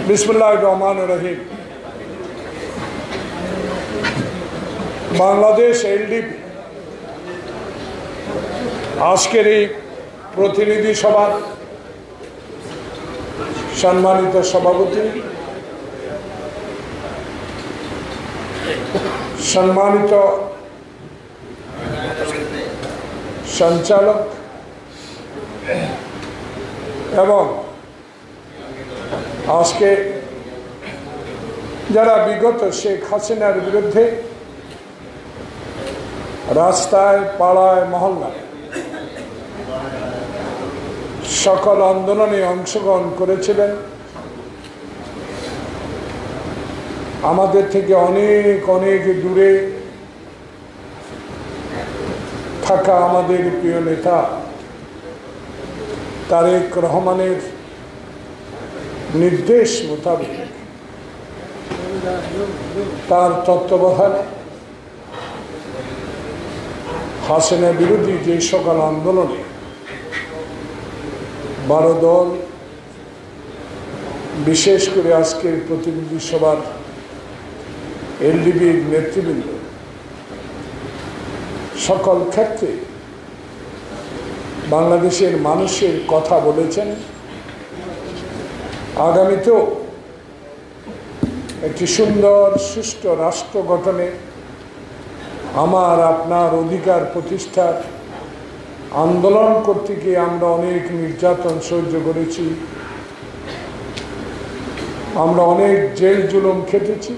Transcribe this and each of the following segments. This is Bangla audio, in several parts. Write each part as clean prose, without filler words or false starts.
বিসমিল্লাহির রহমানির রহিম। বাংলাদেশ এলডিপি আজকের এই প্রতিনিধি সভার সম্মানিত সভাপতি, সম্মানিত সঞ্চালক এবং আজকে যারা বিগত শেখ হাসিনার বিরুদ্ধে রাস্তায়, পাড়ায়, মহল্লায় সকল আন্দোলনে অংশগ্রহণ করেছিলেন, আমাদের থেকে অনেক অনেক দূরে থাকা আমাদের প্রিয় নেতা তারেক রহমানের নির্দেশ মোতাবেক তার তত্ত্বাবধানে হাসিনা বিরোধী যে সকল আন্দোলনে 12 দল, বিশেষ করে আজকের প্রতিনিধি সভার এলডিবির নেতৃবৃন্দ সকল ক্ষেত্রে বাংলাদেশের মানুষের কথা বলেছেন। আগামীতেও একটি সুন্দর সুষ্ঠু রাষ্ট্র গঠনে আমার আপনার অধিকার প্রতিষ্ঠার আন্দোলন করতে গিয়ে আমরা অনেক নির্যাতন সহ্য করেছি, আমরা অনেক জেল জুলুম খেটেছি,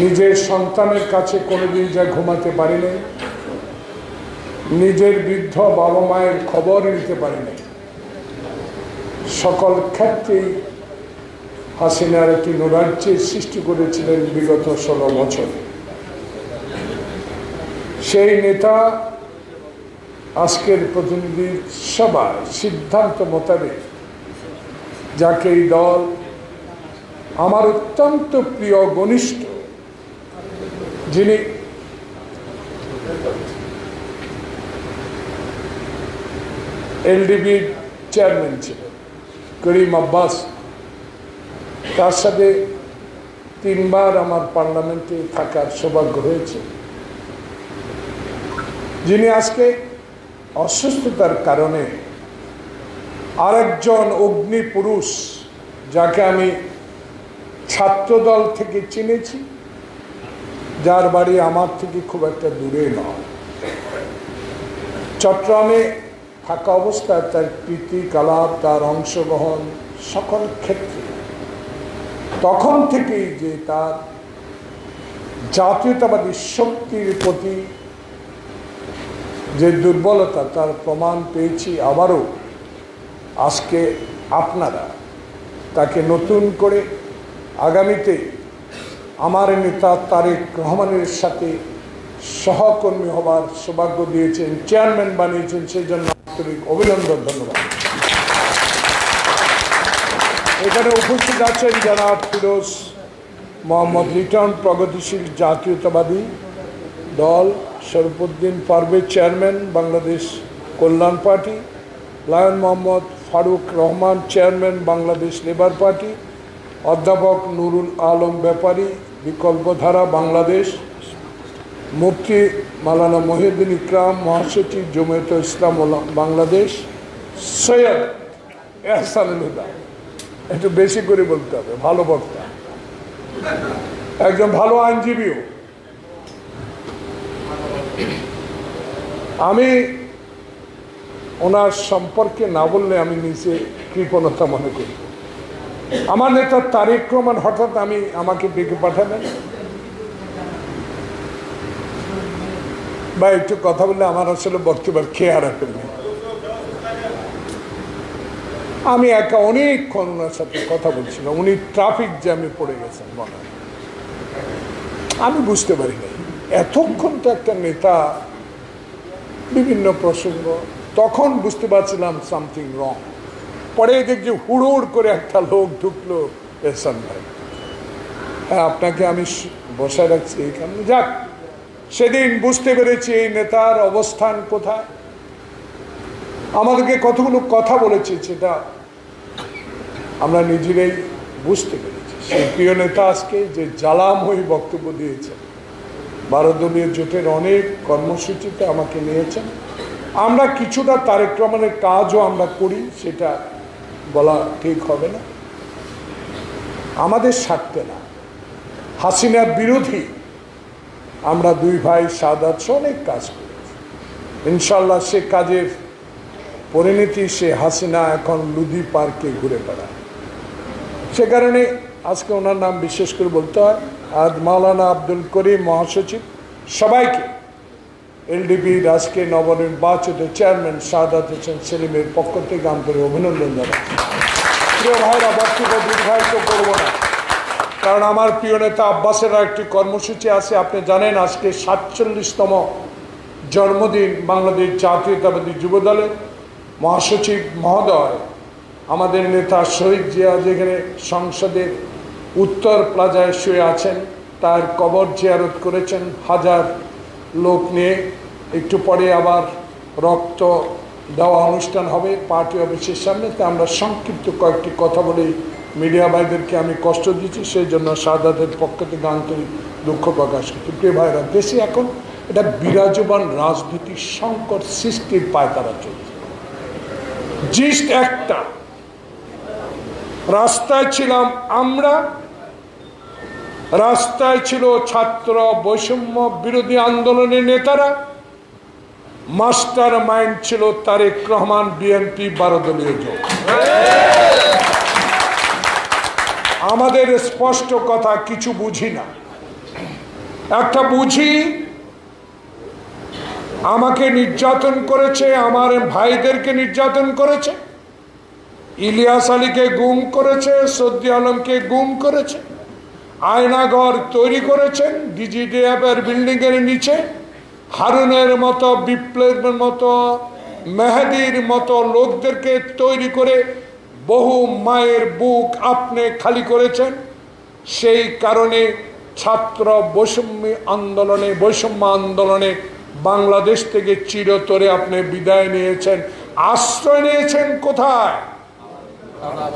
নিজের সন্তানের কাছে কোনোদিন যা ঘুমাতে পারি নাই, নিজের বৃদ্ধ বাবা মায়ের খবর নিতে পারি নাই। সকল ক্ষেত্রেই হাসিনার একটি নৈরাজ্যের সৃষ্টি করেছিলেন বিগত 16 বছর। সেই নেতা আজকের প্রতিনিধি সভার সিদ্ধান্ত মোতাবেক, যাকে এই দল আমার অত্যন্ত প্রিয় ঘনিষ্ঠ, যিনি এলডিবির চেয়ারম্যান ছিলেন, করিম আব্বাস, তার সাথে 3 বার আমার পার্লামেন্টে থাকার সৌভাগ্য হয়েছে, যিনি আজকে অসুস্থতার কারণে আরেকজন অগ্নি পুরুষ, যাকে আমি ছাত্রদল থেকে চিনেছি, যার বাড়ি আমার থেকে খুব একটা দূরে নয়, চট্টগ্রামে থাকা অবস্থায় তার প্রীতিকলাপ, তার অংশগ্রহণ সকল ক্ষেত্রে তখন থেকেই যে তার জাতীয়তাবাদী শক্তির প্রতি যে দুর্বলতা, তার প্রমাণ পেয়েছি। আবারও আজকে আপনারা তাকে নতুন করে আগামীতে আমার নেতা তারেক রহমানের সাথে সহকর্মী হবার সৌভাগ্য দিয়েছেন, চেয়ারম্যান বানিয়েছেন, সেই জন্য আন্তরিক অভিনন্দন, ধন্যবাদ। এখানে উপস্থিত আছেন জনাব Firoz Mohammad, Liton Pragatishil Jatiyatabadi Dal, Sharfuddin Parvez, chairman Bangladesh Kalyan party, Lion Mohammad Faruk Rahman, chairman Bangladesh labour party, অধ্যাপক নুরুল আলম ব্যাপারী, বিকল্পধারা বাংলাদেশ, মুফতি মাওলানা মহিউদ্দিন ইকরাম, মহাসচিব জমিয়ত ইসলাম বাংলাদেশ, সৈয়দ এহসানুল হুদা, একটু বেশি করে বলতে হবে, ভালো বক্তা, একজন ভালো আইনজীবীও। আমি ওনার সম্পর্কে না বললে আমি নিজে কৃপণতা মনে করি। আমার নেতা তারেক রহমান হঠাৎ আমাকে ডেকে পাঠালেন, বা একটু কথা বললে আমার আসলে বক্তব্য খেয়ে হারাতেন। আমি একা অনেকক্ষণ ওনার সাথে কথা বলছিলাম, উনি ট্রাফিক জ্যামে পড়ে গেছেন মনে হয়, আমি বুঝতে পারি নাই এতক্ষণ তো একটা নেতা বিভিন্ন প্রসঙ্গ, তখন বুঝতে পারছিলাম সামথিং রং। পরে দেখছি হুড় করে একটা লোক ঢুকলো, এহসান ভাই, হ্যাঁ আপনাকে আমি বসায় রাখছি এইখানে। যাক, সেদিন বুঝতে পেরেছি এই নেতার অবস্থান কোথায়। আমাদেরকে কতগুলো কথা বলেছে, সেটা আমরা নিজেরাই বুঝতে পেরেছি। সেই প্রিয় নেতা আজকে যে জ্বালাময়ী বক্তব্য দিয়েছেন, 12 দলীয় জোটের অনেক কর্মসূচিতে আমাকে নিয়েছেন। আমরা কিছুটা তারেক রহমানের কাজও আমরা করি, সেটা বলা ঠিক হবে না। আমাদের স্বার্থে না, হাসিনা বিরোধী আমরা দুই ভাই সাদাত অনেক কাজ করেছি। ইনশাল্লাহ সে কাজের পরিণতি সে হাসিনা এখন লুদি পার্কে ঘুরে বেড়ায়। সে কারণে আজকে ওনার নাম বিশেষ করে বলতে হয়। আজ মাওলানা আব্দুল করিম মহাসচিব সবাইকে এলডিপির আজকে নবনির্বাচিত চেয়ারম্যান সাদাত হোসেন সেলিমের পক্ষ থেকে আন্তরিক অভিনন্দন জানাচ্ছি। প্রিয় ভাইরা, বক্তব্য দীর্ঘায়িত করব না, কারণ আমার প্রিয় নেতা আব্বাসের একটি কর্মসূচি আছে। আপনি জানেন আজকে 47তম জন্মদিন বাংলাদেশ জাতীয়তাবাদী যুবদলের মহাসচিব মহোদয়, আমাদের নেতা শহীদ জিয়া যেখানে সংসদের উত্তর প্লাজায় শুয়ে আছেন, তার কবর জিয়ারত করেছেন হাজার লোক নিয়ে। একটু পরে আবার রক্ত দেওয়া অনুষ্ঠান হবে পার্টি অফিসের সামনে। তা আমরা সংক্ষিপ্ত কয়েকটি কথা বলে মিডিয়া ভাইদেরকে আমি কষ্ট দিচ্ছি, সেই জন্য সাদাতের পক্ষ থেকে আন্তরিক দুঃখ প্রকাশ করছি। প্রিয় ভাইরা, দেশে এখন এটা বিরাজমান রাজনৈতিক সংকট সৃষ্টির পায়তারা চলছে। জিস্ট একটা, রাস্তায় ছিলাম আমরা, রাস্তায় ছিল ছাত্র বৈষম্য বিরোধী আন্দোলনের নেতারা, মাস্টার মাইন্ড ছিল তারেক রহমান, বিএনপি, 12 দলীয় জোট। আমাদের স্পষ্ট কথা, কিছু বুঝি না। একটা বুঝি, আমাকে নির্যাতন করেছে, আমার ভাইদেরকে নির্যাতন করেছে, ইলিয়াস আলীকে গুম করেছে, সদ্দি আলমকে গুম করেছে, আয়নাঘর তৈরি করেছেন ডিজিডিএফ এর বিল্ডিং এর নিচে, হারুনের মতো, বিপ্লবের মতো, মেহেদির মতো লোকদেরকে তৈরি করে বহু মায়ের বুক আপনি খালি করেছেন। সেই কারণে ছাত্র বৈষম্য আন্দোলনে বাংলাদেশ থেকে চিরতরে আপনি বিদায় নিয়েছেন। আশ্রয় নিয়েছেন কোথায়?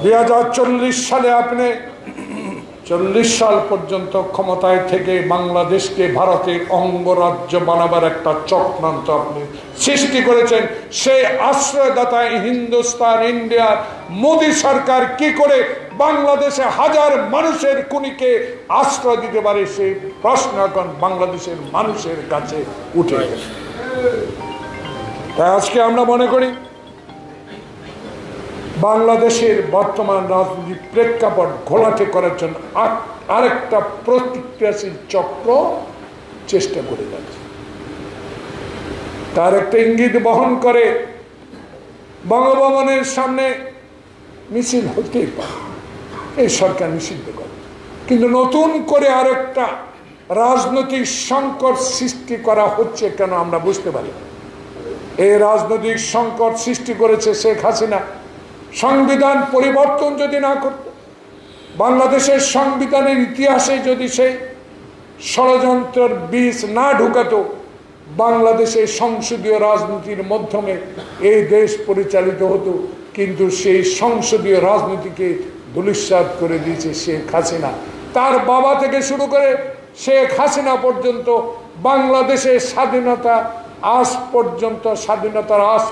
2040 সালে আপনি 40 সাল পর্যন্ত ক্ষমতায় থেকে বাংলাদেশকে ভারতের অঙ্গরাজ্য বানাবার একটা চক্রান্ত আপনি সৃষ্টি করেছেন। সেই আশ্রয়দাতায় হিন্দুস্তান ইন্ডিয়ার মোদী সরকার কি করে বাংলাদেশে হাজার মানুষের খুনিকে আশ্রয় দিতে পারে, সেই প্রশ্ন এখন বাংলাদেশের মানুষের কাছে উঠে গেছে। তাই আজকে আমরা মনে করি বাংলাদেশের বর্তমান রাজনৈতিক প্রেক্ষাপট ঘোলাটে করার জন্য আরেকটা প্রতিক্রিয়াশীল চক্র চেষ্টা করে যাচ্ছে। তার একটা ইঙ্গিত বহন করে বঙ্গভবনের সামনে মিছিল হতেই পারে, এই সরকার নিষিদ্ধ করে, কিন্তু নতুন করে আরেকটা রাজনৈতিক সংকট সৃষ্টি করা হচ্ছে কেন আমরা বুঝতে পারি। এই রাজনৈতিক সংকট সৃষ্টি করেছে শেখ হাসিনা। সংবিধান পরিবর্তন যদি না করত, বাংলাদেশের সংবিধানের ইতিহাসে যদি সেই ষড়যন্ত্রের বীজ না ঢুকাতো, বাংলাদেশের সংসদীয় রাজনীতির মাধ্যমে এই দেশ পরিচালিত হতো। কিন্তু সেই সংসদীয় রাজনীতিকে ধূলিসাৎ করে দিয়েছে শেখ হাসিনা। তার বাবা থেকে শুরু করে শেখ হাসিনা পর্যন্ত বাংলাদেশের স্বাধীনতার আজ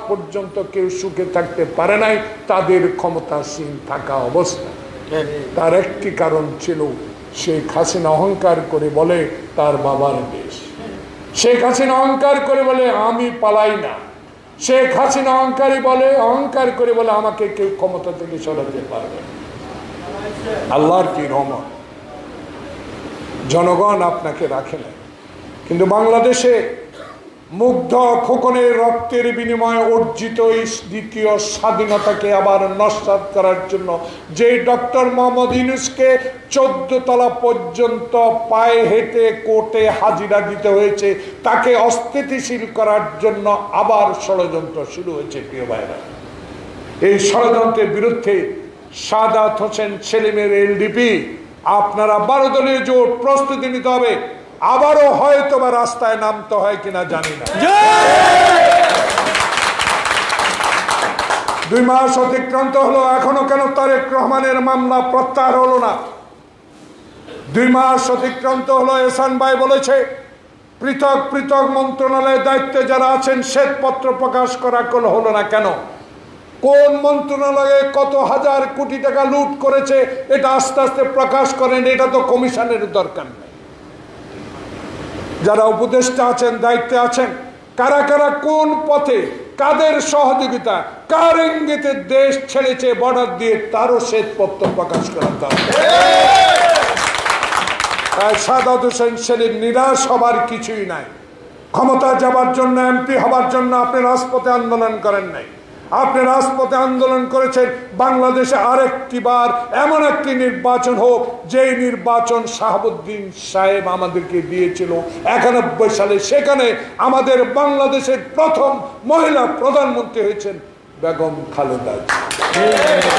পর্যন্ত কেউ সুখে থাকতে পারে নাই তাদের ক্ষমতাসীন থাকা অবস্থা। তার একটি কারণ ছিল, শেখ হাসিনা অহংকার করে বলে তার বাবার দেশ। শেখ হাসিনা অহংকার করে বলে আমি পালাই না। শেখ হাসিনা অহংকার করে বলে আমাকে কেউ ক্ষমতা থেকে সরাতে পারবে। আল্লাহর কি রহমত, জনগণ আপনাকে রাখে না। কিন্তু বাংলাদেশে মুগ্ধ খোকনের রক্তের বিনিময়ে অর্জিত এই দ্বিতীয় স্বাধীনতাকে আবার নস্যাৎ করার জন্য যে ডক্টর মোহাম্মদ ইউনূসকে 14 তলা পর্যন্ত পায়ে হেঁটে কোর্টে হাজিরা দিতে হয়েছে, তাকে অস্থিতিশীল করার জন্য আবার ষড়যন্ত্র শুরু হয়েছে। প্রিয় ভাইরা, এই ষড়যন্ত্রের বিরুদ্ধে সাদাত হোসেন সেলিমের এলডিপি, আপনারা 12 দলীয় জোট প্রস্তুতি নিতে হবে। আবারও হয়তো বা রাস্তায় নামতে হয় কিনা জানি না। 2 মাস অতিক্রান্ত হলো, এখনো কেন তারেক রহমানের মামলা প্রত্যাহার হলো না? 2 মাস অতিক্রান্ত হলো, এহসান ভাই বলেছে পৃথক পৃথক মন্ত্রণালয়ের দায়িত্বে যারা আছেন শ্বেতপত্র প্রকাশ করা হলো না কেন? কোন মন্ত্রণালয়ে কত হাজার কোটি টাকা লুট করেছে এটা আস্তে আস্তে প্রকাশ করেন, এটা তো কমিশনের দরকার নেই। যারা উপদেষ্টা আছেন, দায়িত্বে আছেন, কারা কারা কোন পথে কাদের সহযোগিতা কার ইঙ্গিতে দেশ ছেড়েছে বর্ডার দিয়ে তারও শ্বেতপত্র প্রকাশ করা দরকার। তাই সাদাত হোসেন সেলিম নিরাশ হবার কিছুই নাই। ক্ষমতা যাবার জন্য, এমপি হবার জন্য আপনি রাজপথে আন্দোলন করেন নাই। আপনি রাজপথে আন্দোলন করেছেন বাংলাদেশে আরেকটি বার এমন একটি নির্বাচন হোক, যেই নির্বাচন শাহাবুদ্দিন সাহেব আমাদেরকে দিয়েছিল 91 সালে। সেখানে আমাদের বাংলাদেশের প্রথম মহিলা প্রধানমন্ত্রী হয়েছেন বেগম খালেদা জিয়া।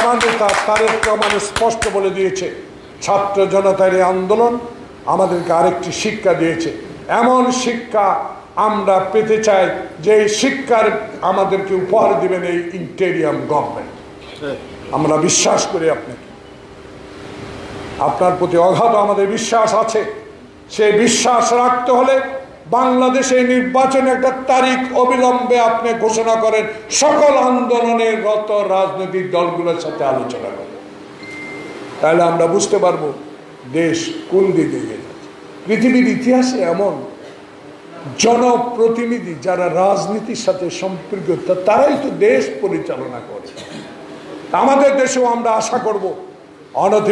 আমাদের তারেক রহমান স্পষ্ট বলে দিয়েছে, ছাত্র জনতার এই আন্দোলন আমাদেরকে আরেকটি শিক্ষা দিয়েছে। এমন শিক্ষা আমরা পেতে চাই যে শিক্ষার আমাদেরকে উপহার দিবেন এই ইন্টেরিয়াম গভর্নমেন্ট। আমরা বিশ্বাস করি আপনার প্রতি অগাধ আমাদের বিশ্বাস আছে। সেই বিশ্বাস রাখতে হলে বাংলাদেশে নির্বাচনে একটা তারিখ অবিলম্বে আপনি ঘোষণা করেন, সকল আন্দোলনের রত রাজনৈতিক দলগুলোর সাথে আলোচনা করেন। তাহলে আমরা বুঝতে পারবো দেশ কোন দিকে এগিয়ে যাচ্ছে। পৃথিবীর ইতিহাসে এমন জনপ্রতিনিধি যারা রাজনীতির সাথে সম্পৃক্ত, তারাই তো দেশ পরিচালনা করে। আমাদের দেশেও আমরা আশা করব অনধিক